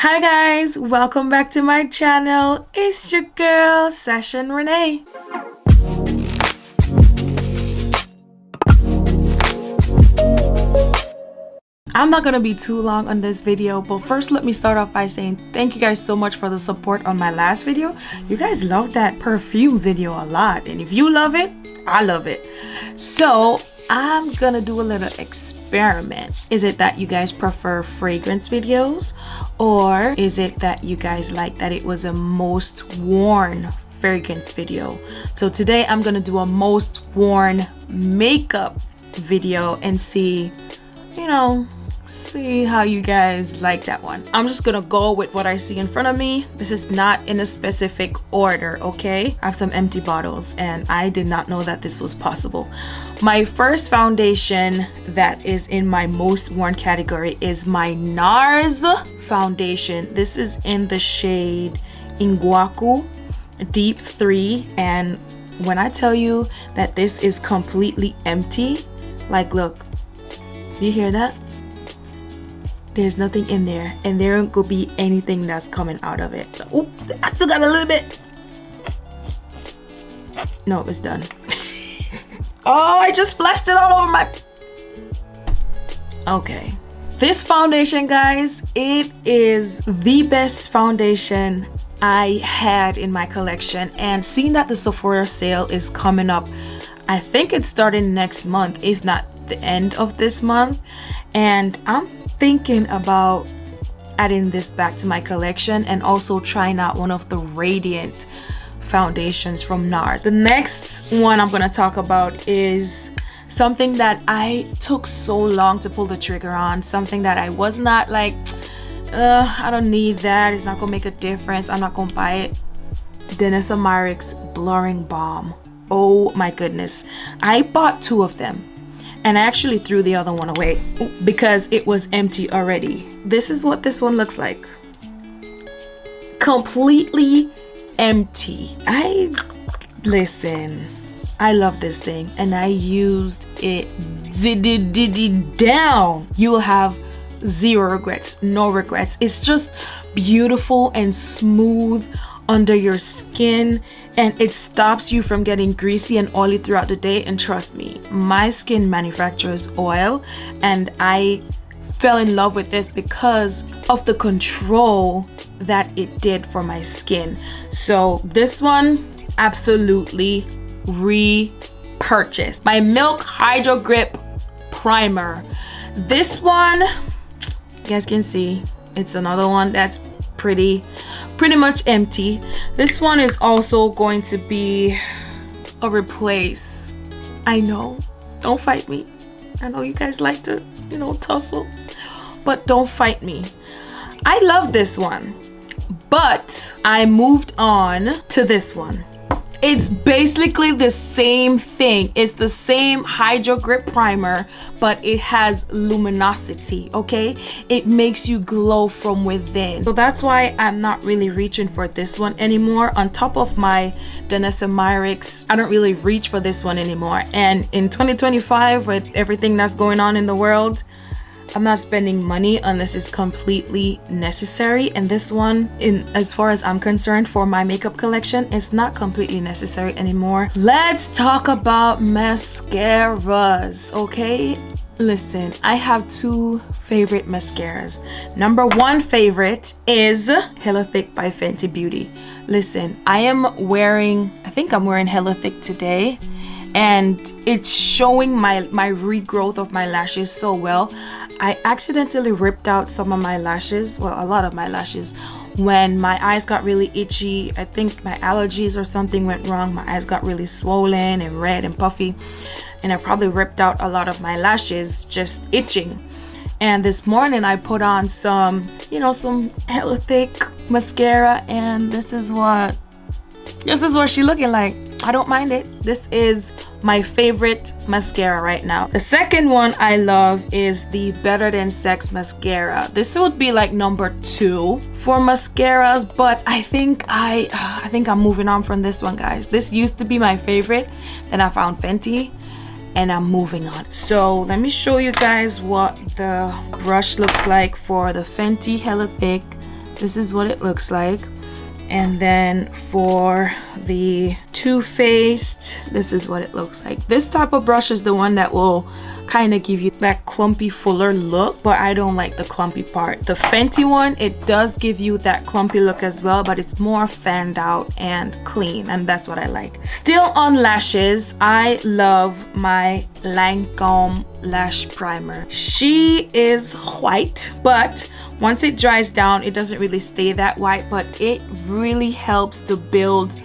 Hi guys, welcome back to my channel. It's your girl Sash-Ann Renee. I'm not gonna be too long on this video, but first let me start off by saying thank you guys so much for the support on my last video. You guys loved that perfume video a lot, and if you love it, I love it. So I'm gonna do a little experiment. Is it that you guys prefer fragrance videos, or is it that you guys like that it was a most worn fragrance video? So today I'm gonna do a most worn makeup video and see how you guys like that one. I'm just gonna go with what I see in front of me. This is not in a specific order, okay? I have some empty bottles and I did not know that this was possible. My first foundation that is in my most worn category is my NARS foundation. This is in the shade Ingwaku Deep 3, and when I tell you that this is completely empty, like look, you hear that? There's nothing in there, and there ain't gonna be anything that's coming out of it. Oh, I still got a little bit. No, it's done. Oh, I just splashed it all over my... Okay. This foundation, guys, it is the best foundation I had in my collection, and seeing that the Sephora sale is coming up, I think it's starting next month, if not the end of this month, and I'm thinking about adding this back to my collection and also trying out one of the Radiant foundations from NARS. The next one I'm going to talk about is something that I took so long to pull the trigger on, something that I was not like, I don't need that, it's not gonna make a difference, I'm not gonna buy it. Danessa Myricks Blurring Balm. Oh my goodness, I bought 2 of them and I actually threw the other one away because it was empty already. This is what this one looks like. Completely empty. Listen, I love this thing and I used it down. You will have zero regrets, no regrets. It's just beautiful and smooth under your skin, and it stops you from getting greasy and oily throughout the day. And trust me, my skin manufactures oil, and I fell in love with this because of the control that it did for my skin. So this one, absolutely repurchase. My Milk Hydro Grip Primer. This one, you guys can see, it's another one that's pretty much empty. This one is also going to be a replace. I know, don't fight me. I know you guys like to, tussle, but don't fight me. I love this one, but I moved on to this one. It's basically the same thing. It's the same Hydro Grip Primer, but it has luminosity, okay? It makes you glow from within. So that's why I'm not really reaching for this one anymore. On top of my Danessa Myricks, I don't really reach for this one anymore. And in 2025, with everything that's going on in the world, I'm not spending money unless it's completely necessary, and this one, as far as I'm concerned, for my makeup collection, it's not completely necessary anymore. Let's talk about mascaras, okay? Listen, I have 2 favorite mascaras. Number 1 favorite is Hella Thick by Fenty Beauty. Listen, I think I'm wearing Hella Thick today, and it's showing my regrowth of my lashes so well. I accidentally ripped out some of my lashes, well, a lot of my lashes, when my eyes got really itchy. I think my allergies or something went wrong. My eyes got really swollen and red and puffy, and I probably ripped out a lot of my lashes just itching. And this morning I put on some Hella Thick mascara, and this is what she looking like. I don't mind it. This is my favorite mascara right now. The second one I love is the Better Than Sex mascara. This would be like number 2 for mascaras, but I think I'm moving on from this one, guys. This used to be my favorite, then I found Fenty, and I'm moving on. So let me show you guys what the brush looks like for the Fenty Hella Thick. this is what it looks like. And then for the Too Faced, this is what it looks like. This type of brush is the one that will kind of give you that clumpy, fuller look, but I don't like the clumpy part. The Fenty one, it does give you that clumpy look as well, but it's more fanned out and clean, and that's what I like. Still on lashes, I love my Lancome lash primer. She is white, but once it dries down, it doesn't really stay that white, but it really helps to build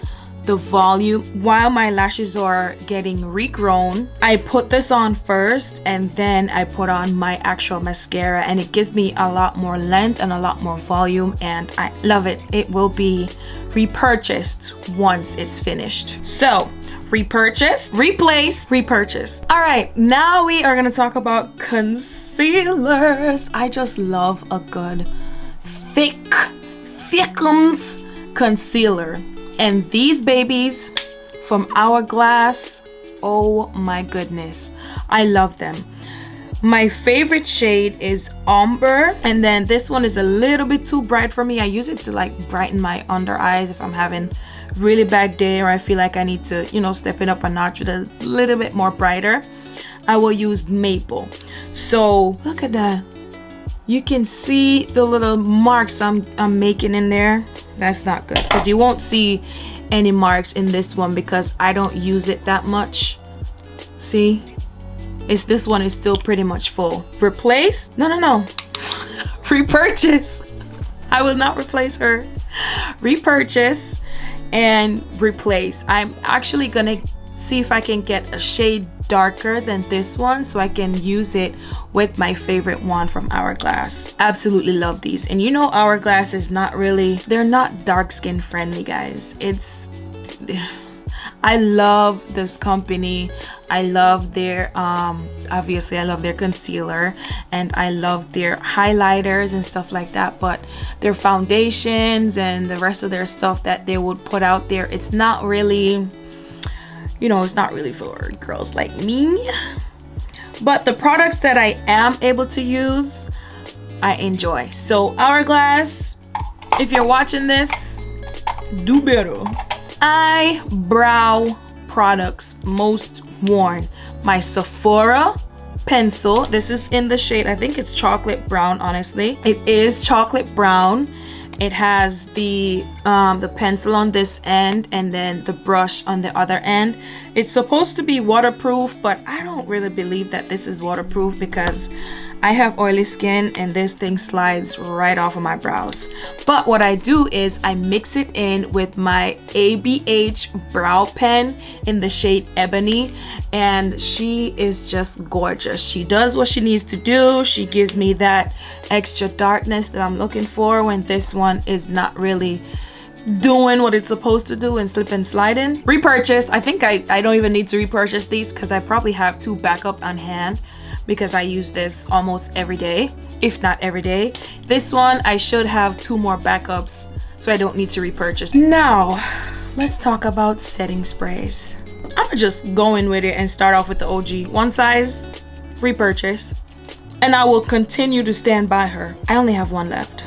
the volume while my lashes are getting regrown. I put this on first and then I put on my actual mascara, and it gives me a lot more length and a lot more volume, and I love it. It will be repurchased once it's finished. So repurchase, replace, repurchase. All right, now we are gonna talk about concealers. I just love a good thickums concealer, and these babies from Hourglass, oh my goodness, I love them. My favorite shade is Umber, and then this one is a little bit too bright for me. I use it to like brighten my under eyes if I'm having really bad day, or I feel like I need to, you know, step it up a notch with a little bit more brighter. I will use Maple. So look at that. You can see the little marks I'm making in there. That's not good, because you won't see any marks in this one because I don't use it that much. See? This one is still pretty much full. Replace? No. Repurchase. I will not replace her. Repurchase and replace. I'm actually gonna see if I can get a shade darker than this one so I can use it with my favorite one from Hourglass. Absolutely love these. And you know, Hourglass is not really, they're not dark skin friendly, guys. I love this company. I love their obviously I love their concealer, and I love their highlighters and stuff like that, but their foundations and the rest of their stuff that they would put out there, it's not really, you know, it's not really for girls like me. But the products that I am able to use, I enjoy. So Hourglass, if you're watching this, do better. Eyebrow products most worn. My Sephora pencil. This is in the shade, I think it's chocolate brown, honestly. It is chocolate brown. It has the pencil on this end and then the brush on the other end. It's supposed to be waterproof, but I don't really believe that this is waterproof because I have oily skin and this thing slides right off of my brows. But what I do is I mix it in with my ABH brow pen in the shade Ebony, and she is just gorgeous. She does what she needs to do. She gives me that extra darkness that I'm looking for when this one is not really doing what it's supposed to do and slip and sliding. Repurchase. I think I don't even need to repurchase these because I probably have 2 backup on hand because I use this almost every day, if not every day. This one I should have 2 more backups, so I don't need to repurchase. Now let's talk about setting sprays. I'm just going with it and start off with the OG. One Size, repurchase, and I will continue to stand by her. I only have 1 left.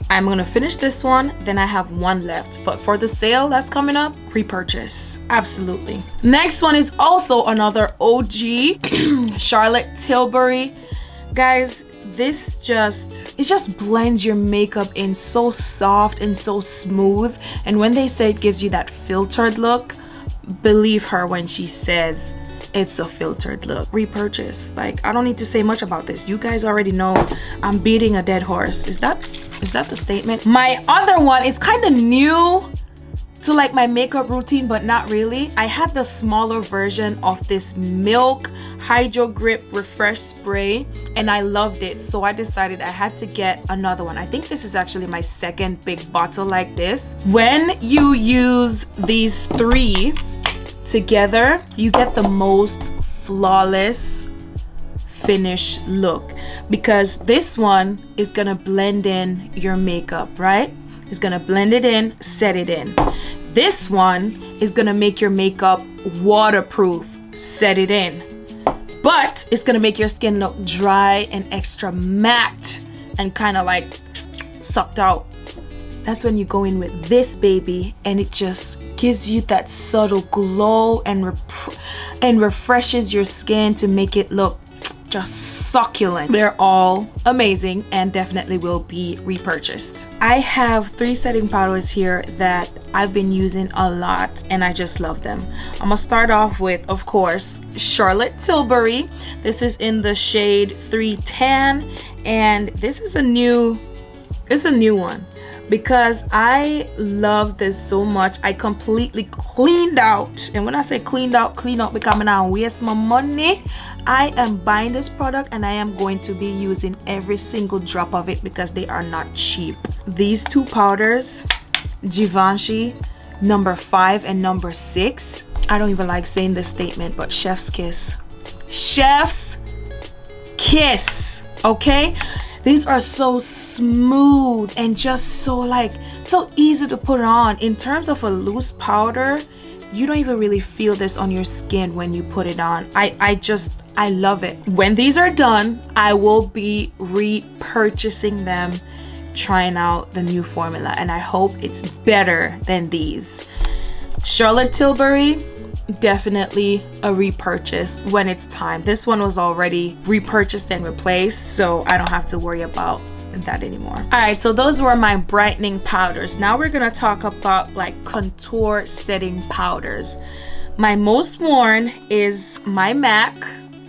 I'm gonna finish this one, then I have 1 left. But for the sale that's coming up, repurchase, absolutely. Next one is also another OG, Charlotte Tilbury. Guys, it just blends your makeup in so soft and so smooth. And when they say it gives you that filtered look, believe her when she says it's a filtered look. Repurchase. Like, I don't need to say much about this. You guys already know I'm beating a dead horse. Is that the statement? My other one is kind of new to like my makeup routine, but not really. I had the smaller version of this Milk Hydro Grip Refresh Spray and I loved it, so I decided I had to get another one. I think this is actually my 2nd big bottle like this. When you use these 3 together, you get the most flawless finish look, because this one is gonna blend in your makeup, right? It's gonna blend it in, set it in. This one is gonna make your makeup waterproof, set it in. But it's gonna make your skin look dry and extra matte and kind of like sucked out. that's when you go in with this baby, and it just gives you that subtle glow and refreshes your skin to make it look just succulent. They're all amazing and definitely will be repurchased. I have 3 setting powders here that I've been using a lot and I just love them. I'm gonna start off with, of course, Charlotte Tilbury. This is in the shade 310, and this is a new one because I love this so much. I completely cleaned out, and when I say clean out because I'm not waste my money. I am buying this product and I am going to be using every single drop of it because they are not cheap. These 2 powders, Givenchy number 5 and number 6. I don't even like saying this statement, but chef's kiss. Chef's kiss, okay? These are so smooth and just so easy to put on. In terms of a loose powder, you don't even really feel this on your skin when you put it on. I love it. When these are done, I will be repurchasing them, trying out the new formula, and I hope it's better than these. Charlotte Tilbury, definitely a repurchase when it's time. This one was already repurchased and replaced, so I don't have to worry about that anymore. All right, so those were my brightening powders. Now we're gonna talk about like contour setting powders. My most worn is my MAC.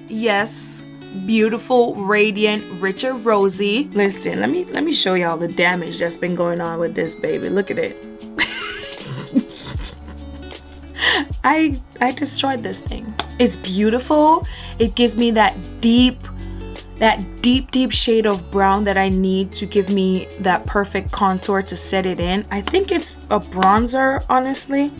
Yes, beautiful, radiant, richer, rosy. Listen, let me show y'all the damage that's been going on with this baby. Look at it. I destroyed this thing. It's beautiful. It gives me that deep shade of brown that I need to give me that perfect contour to set it in. I think it's a bronzer, honestly.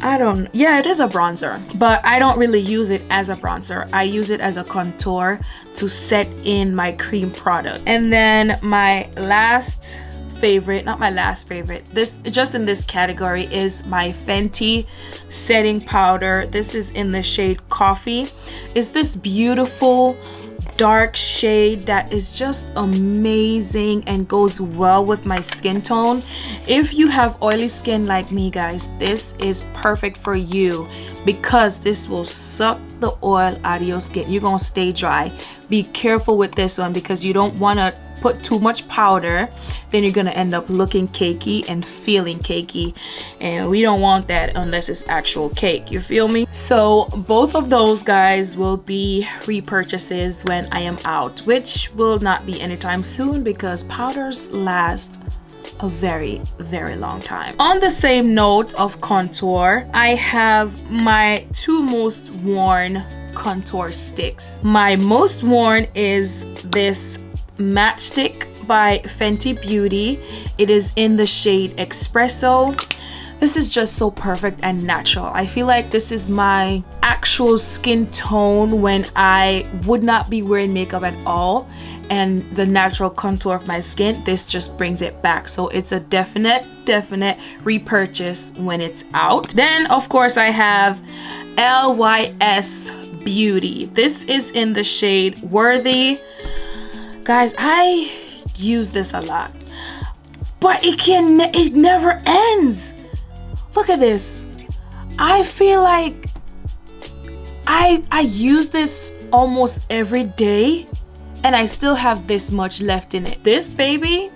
Yeah, it is a bronzer, but I don't really use it as a bronzer. I use it as a contour to set in my cream product. And then my last favorite, not my last favorite, this just in this category, is my Fenty setting powder. This is in the shade Coffee. It's this beautiful dark shade that is just amazing and goes well with my skin tone. If you have oily skin like me, guys, this is perfect for you because this will suck the oil out of your skin. You're gonna stay dry. Be careful with this one because you don't want to put too much powder, then you're gonna end up looking cakey and feeling cakey, and we don't want that unless it's actual cake, you feel me? So both of those, guys, will be repurchases when I am out, which will not be anytime soon because powders last a very, very long time. On the same note of contour, I have my 2 most worn contour sticks. My most worn is this matchstick by Fenty Beauty. It is in the shade Espresso. This is just so perfect and natural. I feel like this is my actual skin tone when I would not be wearing makeup at all, and the natural contour of my skin, this just brings it back. So it's a definite repurchase when it's out. Then of course I have LYS Beauty. This is in the shade Worthy. Guys, I use this a lot, but it never ends. Look at this. I feel like I use this almost every day and I still have this much left in it. This baby,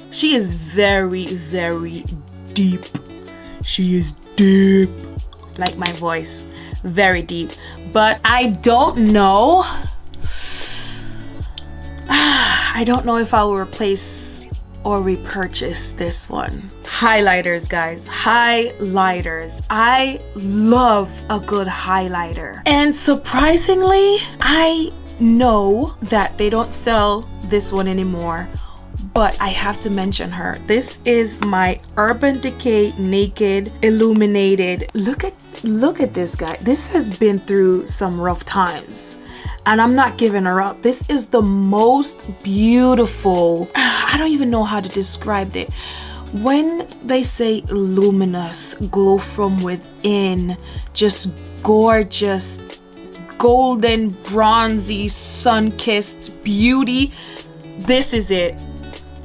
she is very, very deep. She is deep. Like my voice, very deep. But I don't know. I don't know if I will replace or repurchase this one. Highlighters, guys, highlighters. I love a good highlighter. And surprisingly, I know that they don't sell this one anymore, but I have to mention her. This is my Urban Decay Naked Illuminated. Look at this guy. This has been through some rough times, and I'm not giving her up. This is the most beautiful, I don't even know how to describe it. When they say luminous, glow from within, just gorgeous, golden, bronzy, sun-kissed beauty, this is it.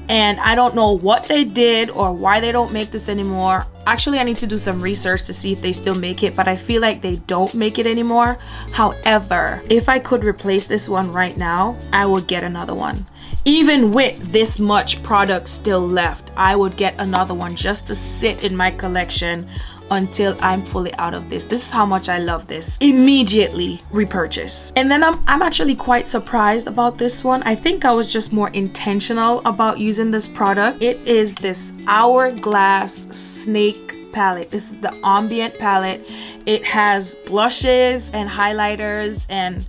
and I don't know what they did or why they don't make this anymore. Actually, I need to do some research to see if they still make it, but I feel like they don't make it anymore. However, if I could replace this one right now, I would get another one. Even with this much product still left, I would get another one just to sit in my collection until I'm fully out of this. This is how much I love this. Immediately repurchase. And then I'm actually quite surprised about this one. I think I was just more intentional about using this product. It is this Hourglass Snake palette. This is the ambient palette. It has blushes and highlighters, and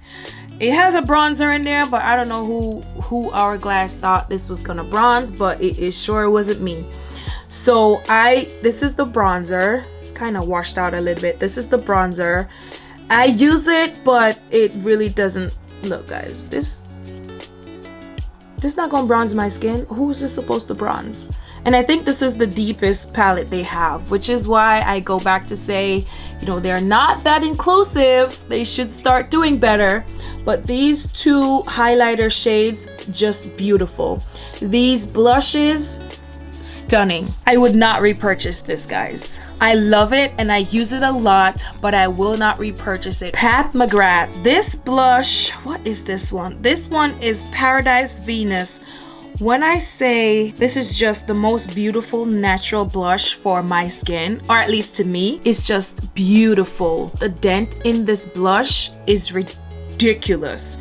it has a bronzer in there, but I don't know who Hourglass thought this was gonna bronze, but it sure wasn't me. So this is the bronzer. It's kind of washed out a little bit. This is the bronzer. I use it, but it really doesn't. Look, guys, this not gonna bronze my skin. Who is this supposed to bronze? And I think this is the deepest palette they have, which is why I go back to say, you know, they're not that inclusive. They should start doing better. But these two highlighter shades, just beautiful. These blushes, stunning. I would not repurchase this, guys. I love it and I use it a lot, but I will not repurchase it. Pat McGrath. This blush, what is this one? This one is Paradise Venus. When I say this is just the most beautiful natural blush for my skin, or at least to me, it's just beautiful. The dent in this blush is ridiculous.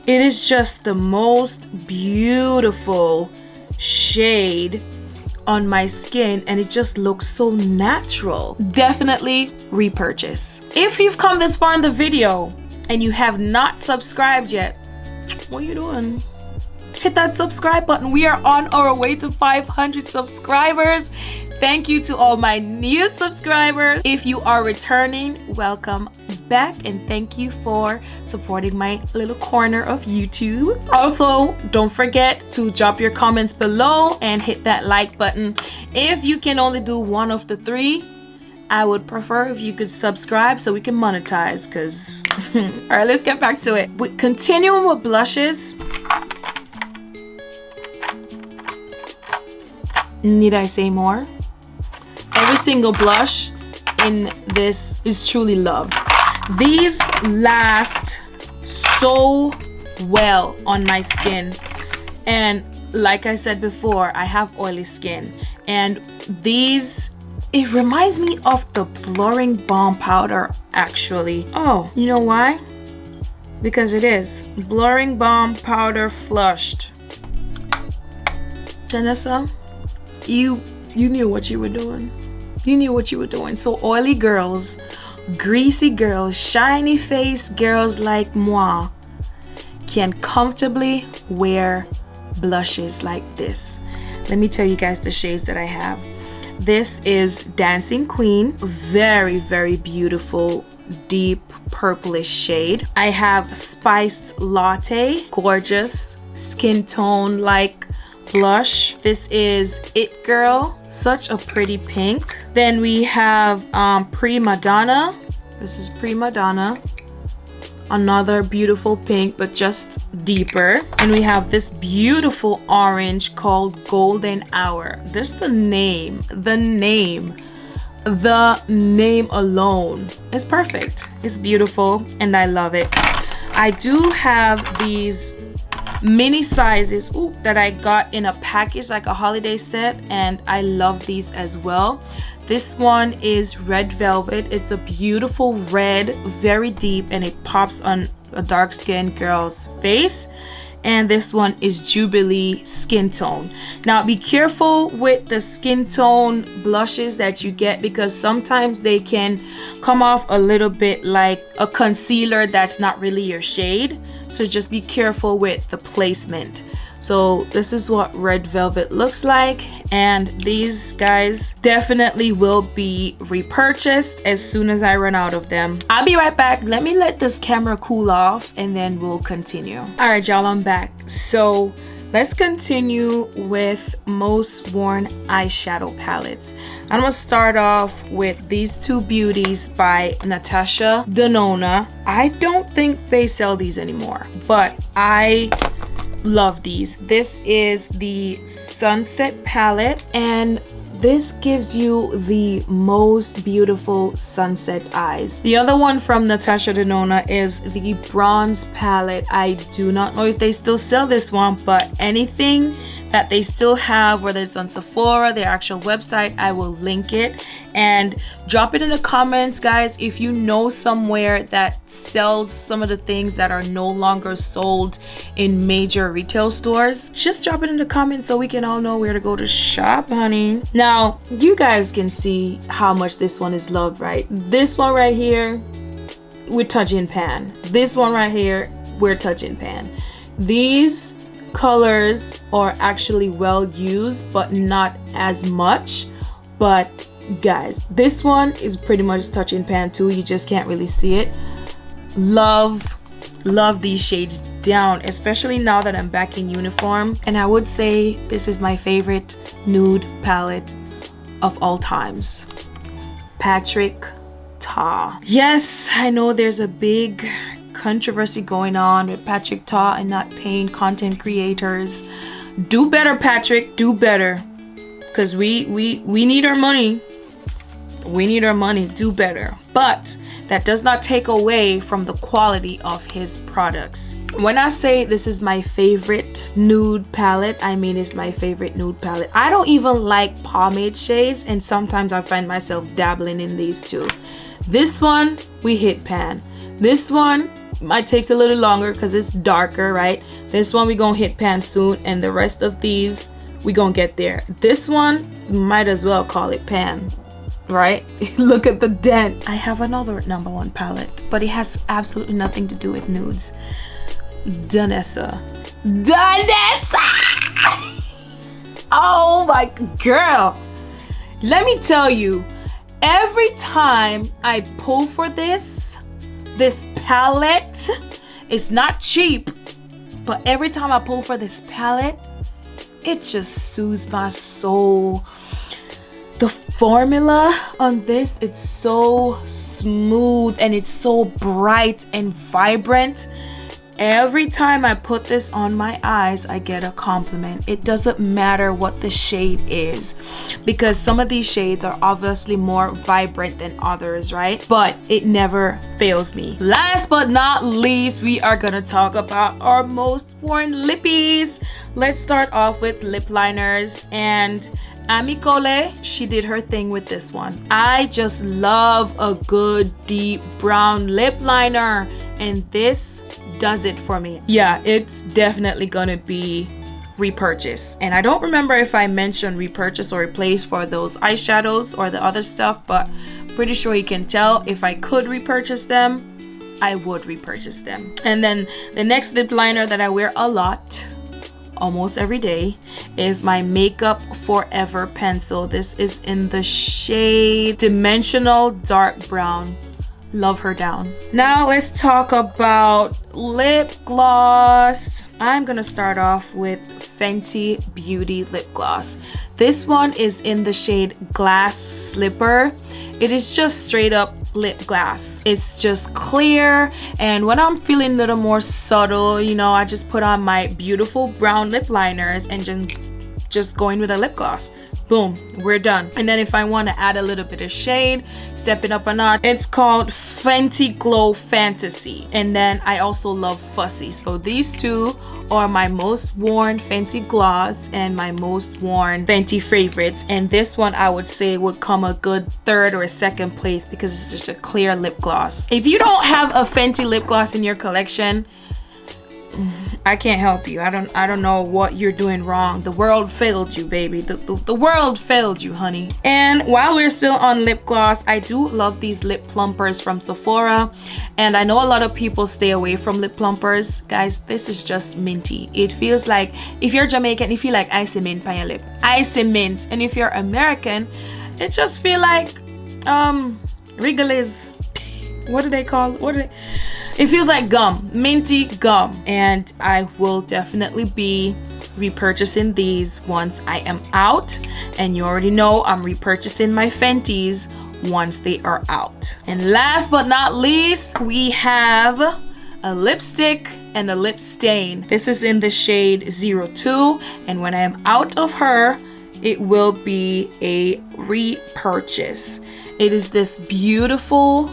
It is just the most beautiful shade on my skin, and it just looks so natural. Definitely repurchase. If you've come this far in the video and you have not subscribed yet, what are you doing? Hit that subscribe button. We are on our way to 500 subscribers. Thank you to all my new subscribers. If you are returning, welcome back, and thank you for supporting my little corner of YouTube. Also, don't forget to drop your comments below and hit that like button. If you can only do one of the three, I would prefer if you could subscribe so we can monetize, because all right, let's get back to it. Continuing with blushes, need I say more? Every single blush in this is truly loved. These last so well on my skin, and like I said before, I have oily skin, and these, it reminds me of the Blurring Balm powder actually. Oh, you know why? Because it is Blurring Balm powder flushed. Janessa, you knew what you were doing. You knew what you were doing. So oily girls, greasy girls, shiny face girls like moi can comfortably wear blushes like this. Let me tell you guys the shades that I have. This is Dancing Queen, very, very beautiful, deep purplish shade. I have Spiced Latte, gorgeous skin tone like blush. This is It Girl, such a pretty pink. Then we have Prima Donna. This is Prima Donna, another beautiful pink but just deeper. And we have this beautiful orange called Golden Hour. Just the name alone is perfect. It's beautiful and I love it. I do have these mini sizes that I got in a package, like a holiday set, and I love these as well. This one is Red Velvet. It's a beautiful red, very deep, and it pops on a dark skinned girl's face. And this one is Jubilee Skin Tone. Now be careful with the skin tone blushes that you get, because sometimes they can come off a little bit like a concealer that's not really your shade. So just be careful with the placement. So this is what Red Velvet looks like, and these guys definitely will be repurchased as soon as I run out of them. I'll be right back. Let me let this camera cool off and then we'll continue. All right, y'all, I'm back. So let's continue with most worn eyeshadow palettes. I'm gonna start off with these two beauties by Natasha Denona. I don't think they sell these anymore, but I love these. This is the Sunset palette, and this gives you the most beautiful sunset eyes. The other one from Natasha Denona is the Bronze palette. I do not know if they still sell this one, but anything that they still have, whether it's on Sephora, their actual website, I will link it. And drop it in the comments, guys, if you know somewhere that sells some of the things that are no longer sold in major retail stores. Just drop it in the comments so we can all know where to go to shop, honey. Now, you guys can see how much this one is loved, right? This one right here, we're touching pan. This one right here, we're touching pan. These colors are actually well used, but not as much. But guys, this one is pretty much touching pan too. You just can't really see it. Love these shades down, especially now that I'm back in uniform. And I would say this is my favorite nude palette of all times. Patrick Ta. Yes, I know there's a big controversy going on with Patrick Ta and not paying content creators. Do better, Patrick, do better, because we need our money. We need our money. Do better. But that does not take away from the quality of his products. When I say this is my favorite nude palette, I mean it's my favorite nude palette. I don't even like pomade shades, and sometimes I find myself dabbling in these too. This one, we hit pan. This one might take a little longer because it's darker, right? This one we gonna hit pan soon, and the rest of these we gonna get there. This one, might as well call it pan, right? Look at the dent. I have another #1 palette, but it has absolutely nothing to do with nudes. Danessa. Oh my girl, let me tell you, every time I pull for this palette, it's not cheap, but every time I pull for this palette, it just soothes my soul. The formula on this, it's so smooth and it's so bright and vibrant. Every time I put this on my eyes, I get a compliment. It doesn't matter what the shade is, because some of these shades are obviously more vibrant than others, right? But it never fails me. Last but not least, we are gonna talk about our most worn lippies. Let's start off with lip liners, and Amicole, she did her thing with this one. I just love a good deep brown lip liner, and this does it for me. Yeah, it's definitely gonna be Repurchase. And I don't remember if I mentioned Repurchase or Replace for those eyeshadows or the other stuff, but pretty sure you can tell if I could repurchase them, I would repurchase them. And then the next lip liner that I wear a lot, almost every day, is my Makeup Forever pencil. This is in the shade Dimensional Dark Brown. Love her down. Now let's talk about lip gloss. I'm gonna start off with Fenty Beauty lip gloss. This one is in the shade Glass Slipper. It is just straight up lip gloss. It's just clear, and when I'm feeling a little more subtle, you know, I just put on my beautiful brown lip liners and just go in with a lip gloss. Boom, we're done. And then if I want to add a little bit of shade, step it up a notch, it's called Fenty Glow Fantasy. And then I also love Fussy. So these two are my most worn Fenty gloss and my most worn Fenty favorites. And this one I would say would come a good third or second place because it's just a clear lip gloss. If you don't have a Fenty lip gloss in your collection, I can't help you. I don't know what you're doing wrong. The world failed you, baby. The world failed you, honey. And while we're still on lip gloss, I do love these lip plumpers from Sephora. And I know a lot of people stay away from lip plumpers. Guys, this is just minty. It feels like, if you're Jamaican, you feel like icy mint on your lip. Icy mint. And if you're American, it just feel like Wrigley's. What do they call it? It feels like gum, minty gum. And I will definitely be repurchasing these once I am out. And you already know I'm repurchasing my Fenties once they are out. And last but not least, we have a lipstick and a lip stain. This is in the shade 02, and when I am out of her, it will be a repurchase. It is this beautiful,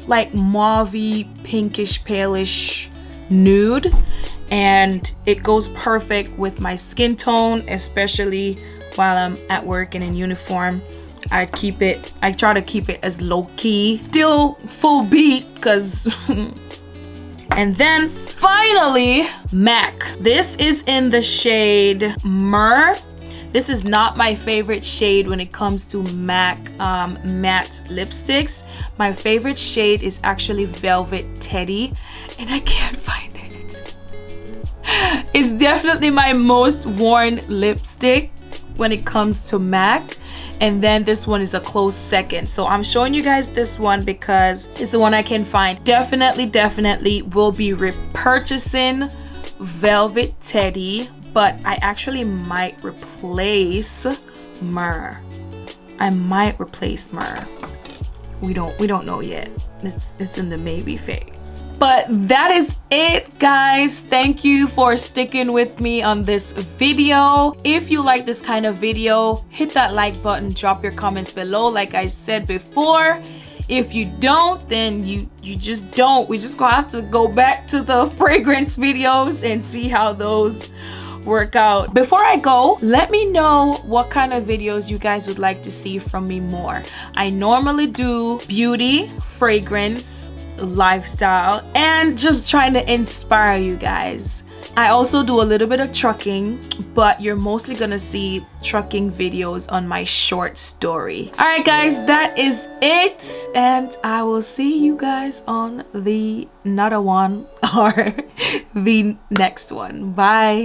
like mauvey, pinkish, palish nude, and it goes perfect with my skin tone, especially while I'm at work and in uniform. I try to keep it as low-key, still full beat, because and then finally, MAC. This is in the shade Myrrh. This is not my favorite shade when it comes to MAC matte lipsticks. My favorite shade is actually Velvet Teddy, and I can't find it. It's definitely my most worn lipstick when it comes to MAC, and then this one is a close second. So I'm showing you guys this one because it's the one I can find. Definitely will be repurchasing Velvet Teddy, but I actually might replace Myrrh. I might replace Myrrh. We don't know yet. It's in the maybe phase. But that is it, guys. Thank you for sticking with me on this video. If you like this kind of video, hit that like button, drop your comments below like I said before. If you don't, then you just don't. We just gonna have to go back to the fragrance videos and see how those work out. Before I go, let me know what kind of videos you guys would like to see from me more. I normally do beauty, fragrance, lifestyle, and just trying to inspire you guys. I also do a little bit of trucking, but you're mostly gonna see trucking videos on my short story. All right, guys, that is it, and I will see you guys on the another one or the next one. Bye.